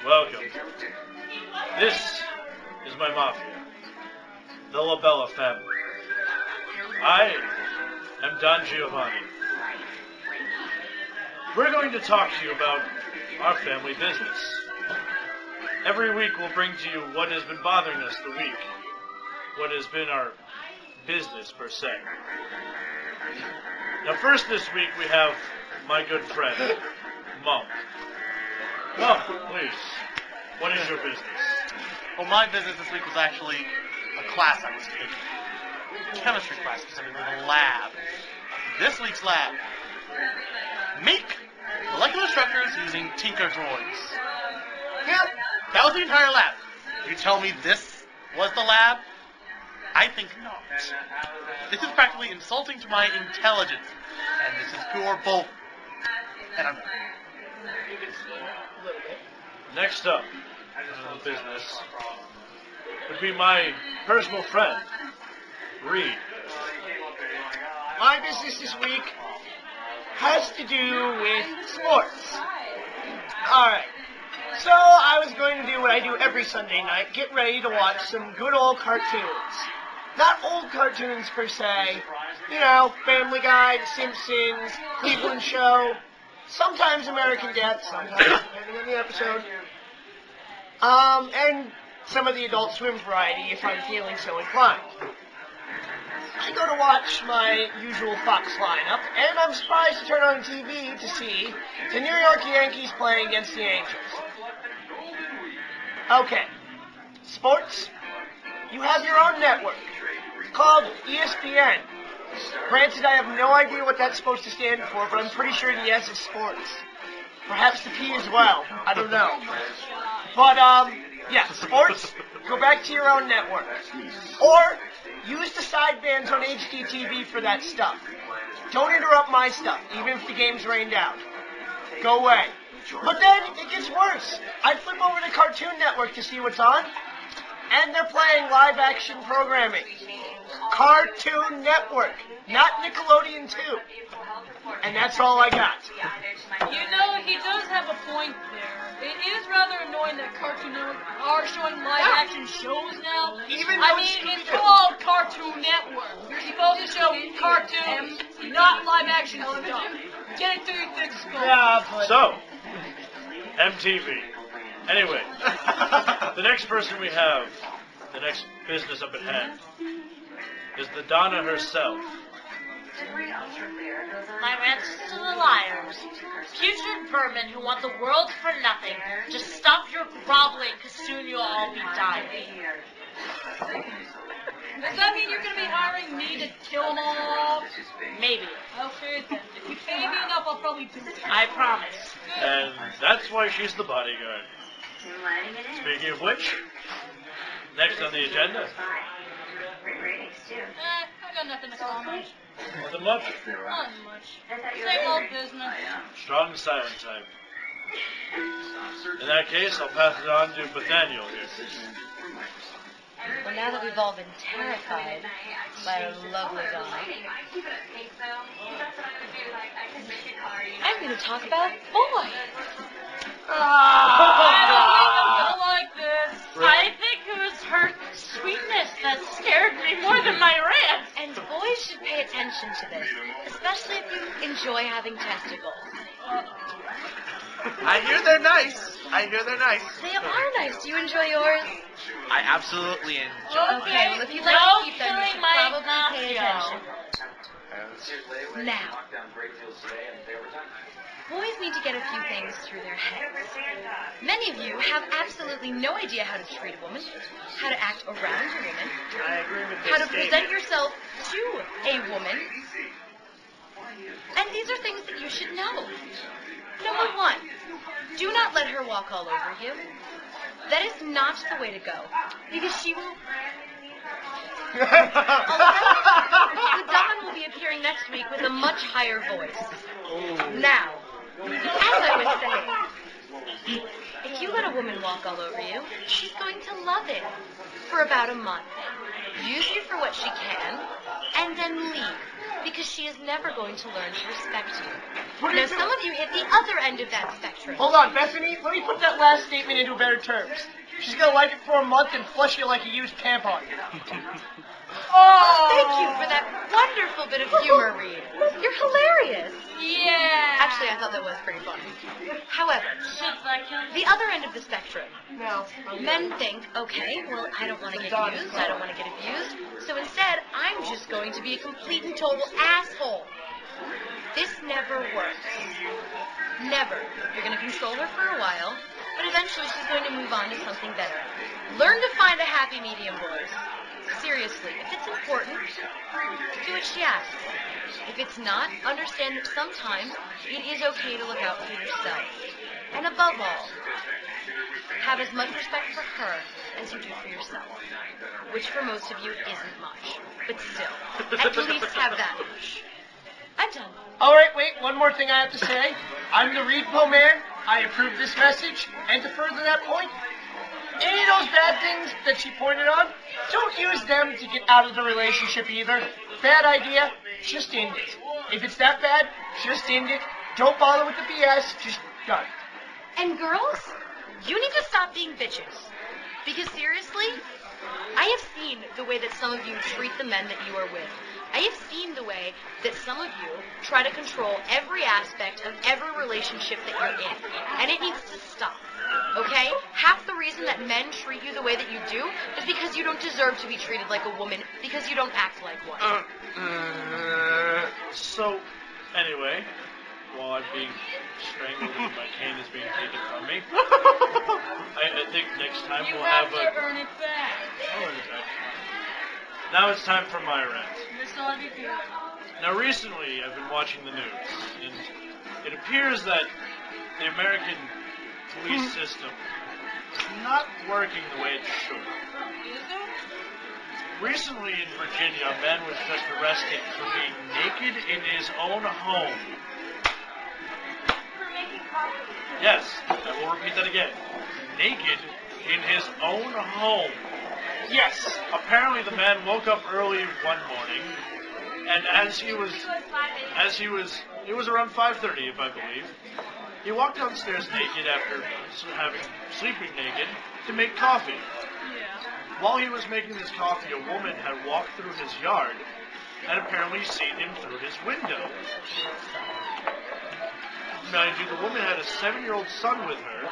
Welcome. This is my mafia, the Labella family. I am Don Giovanni. We're going to talk to you about our family business. Every week we'll bring to you what has been bothering us the week, what has been our business per se. Now first this week we have my good friend, Monk. Monk, please, what is your business? Well, my business this week was actually a class I was taking. Chemistry class, specifically the lab. This week's lab. Make molecular structures using Tinker droids. Yep, that was the entire lab. You tell me this was the lab? I think not. This is practically insulting to my intelligence. And this is pure bull. And I'm... Next up in the business would be my personal friend, Reed. My business this week has to do with sports. Alright, so I was going to do what I do every Sunday night, get ready to watch some good old cartoons. Not old cartoons per se, you know, Family Guy, The Simpsons, Cleveland Show, sometimes American Dad, sometimes depending on the episode. And some of the Adult Swim variety if I'm feeling so inclined. I go to watch my usual Fox lineup, and I'm surprised to turn on TV to see the New York Yankees playing against the Angels. Okay, sports, you have your own network. It's called ESPN. Granted, I have no idea what that's supposed to stand for, but I'm pretty sure the S is sports. Perhaps the P as well. I don't know. But, yeah, sports, go back to your own network. Or use the sidebands on HDTV for that stuff. Don't interrupt my stuff, even if the game's rained out. Go away. But then, it gets worse. I flip over to Cartoon Network to see what's on, and they're playing live-action programming. Cartoon Network, not Nickelodeon 2. And that's all I got. You know, he does have a point there. It is rather annoying that Cartoon Network are showing live-action shows now. It's called Cartoon Network. You're supposed to show cartoons, not live-action stuff. Get it through your thick skull. Yeah, but... So, MTV. Anyway, the next person we have, the next business up at hand, is the Donna herself. My rants to the liars. Putrid vermin who want the world for nothing. Just stop your groveling, because soon you'll all be dying. Does that mean you're going to be hiring me to kill them all? Maybe. Okay, then. If you pay me enough, I'll probably do it. I promise. And that's why she's the bodyguard. Speaking of which, next on the agenda. I got nothing to comment. Nothing much. Not much. Same old business. Strong silent type. In that case, I'll pass it on to Nathaniel here. Well, now that we've all been terrified by a lovely dog, I'm going to talk about boy. I don't like this. I think it was her sweetness that scared me more than my rant. And boys should pay attention to this, especially if you enjoy having testicles. I hear they're nice. They are nice. Do you enjoy yours? I absolutely enjoy Okay, well, if you'd like No to keep them, you killing should my probably pay nacho. attention. Now, boys need to get a few things through their heads. Many of you have absolutely no idea how to treat a woman, how to act around a woman, I agree with this how to statement. present yourself to a woman. And these are things that you should know. Number one, do not let her walk all over you. That is not the way to go, because she will... The Don will be appearing next week with a much higher voice. Now, as I was saying, if you let a woman walk all over you, she's going to love it for about a month. Use you for what she can, and then leave, because she is never going to learn to respect you. Now, some of you hit the other end of that spectrum. Hold on, Bethany. Let me put that last statement into better terms. She's gonna like it for a month and flush you like a used tampon. Oh, thank you for that wonderful bit of humor, Reed. You're hilarious. Yeah. Actually, I thought that was pretty funny. However, the other end of the spectrum. No. Men think, okay, well, I don't want to get used, I don't want to get abused, so instead, I'm just going to be a complete and total asshole. This never works. Never. You're going to console her for a while, but eventually she's going to move on to something better. Learn to find a happy medium, boys. Seriously, if it's important, do what she asks. If it's not, understand that sometimes it is okay to look out for yourself. And above all, have as much respect for her as you do for yourself. Which for most of you isn't much. But still, at least have that much. I'm done. All right, wait. One more thing I have to say. I'm the Repo Man. I approve this message. And to further that point, any of those bad things that she pointed on, don't use them to get out of the relationship either. Bad idea. Just end it. If it's that bad, just end it. Don't bother with the BS. Just done. And girls, you need to stop being bitches. Because seriously, I have seen the way that some of you treat the men that you are with. I have seen the way that some of you try to control every aspect of every relationship that you're in. And it needs to stop. Okay? Half the reason that men treat you the way that you do is because you don't deserve to be treated like a woman because you don't act like one. So, anyway, while I'm being strangled and my cane is being taken from me, I think next time You we'll have have to earn it back. I'll earn it back. Now it's time for my rant. This ought to be good. Now, recently, I've been watching the news, and it appears that the American police system is not working the way it should. Is it? Recently in Virginia, a man was just arrested for being naked in his own home. For making coffee. Yes, I will repeat that again. Naked in his own home. Yes, apparently the man woke up early one morning, and it was around 5:30, if I believe. He walked downstairs naked after sleeping naked to make coffee. Yeah. While he was making this coffee, a woman had walked through his yard and apparently seen him through his window. Mind you, the woman had a 7-year-old son with her,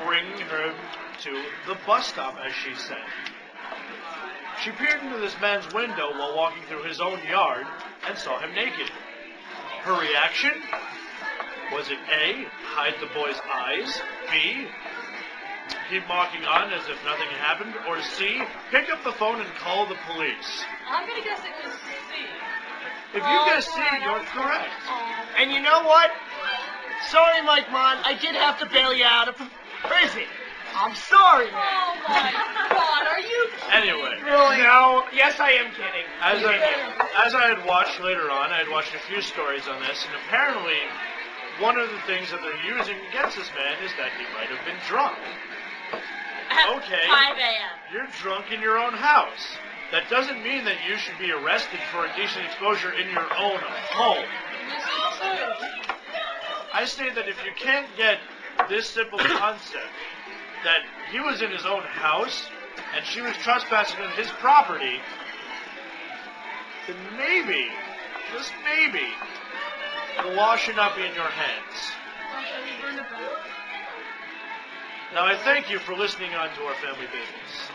bringing her to the bus stop, as she said. She peered into this man's window while walking through his own yard and saw him naked. Her reaction? Was it A, hide the boy's eyes, B, keep walking on as if nothing had happened, or C, pick up the phone and call the police? I'm gonna guess it was C. If you guess C, you're correct. And you know what? Sorry, Mike Mon. I did have to bail you out of prison. I'm sorry, man. Oh my God, are you? Anyway, Really? No. Yes, I am kidding. as I had watched later on, I had watched a few stories on this, and apparently one of the things that they're using against this man is that he might have been drunk. Okay, 5 a.m. you're drunk in your own house. That doesn't mean that you should be arrested for indecent exposure in your own home. This is true. I say that if you can't get this simple concept, that he was in his own house and she was trespassing on his property, then maybe, just maybe, the law should not be in your hands. Okay, we burned it back. Now I thank you for listening on to our family business.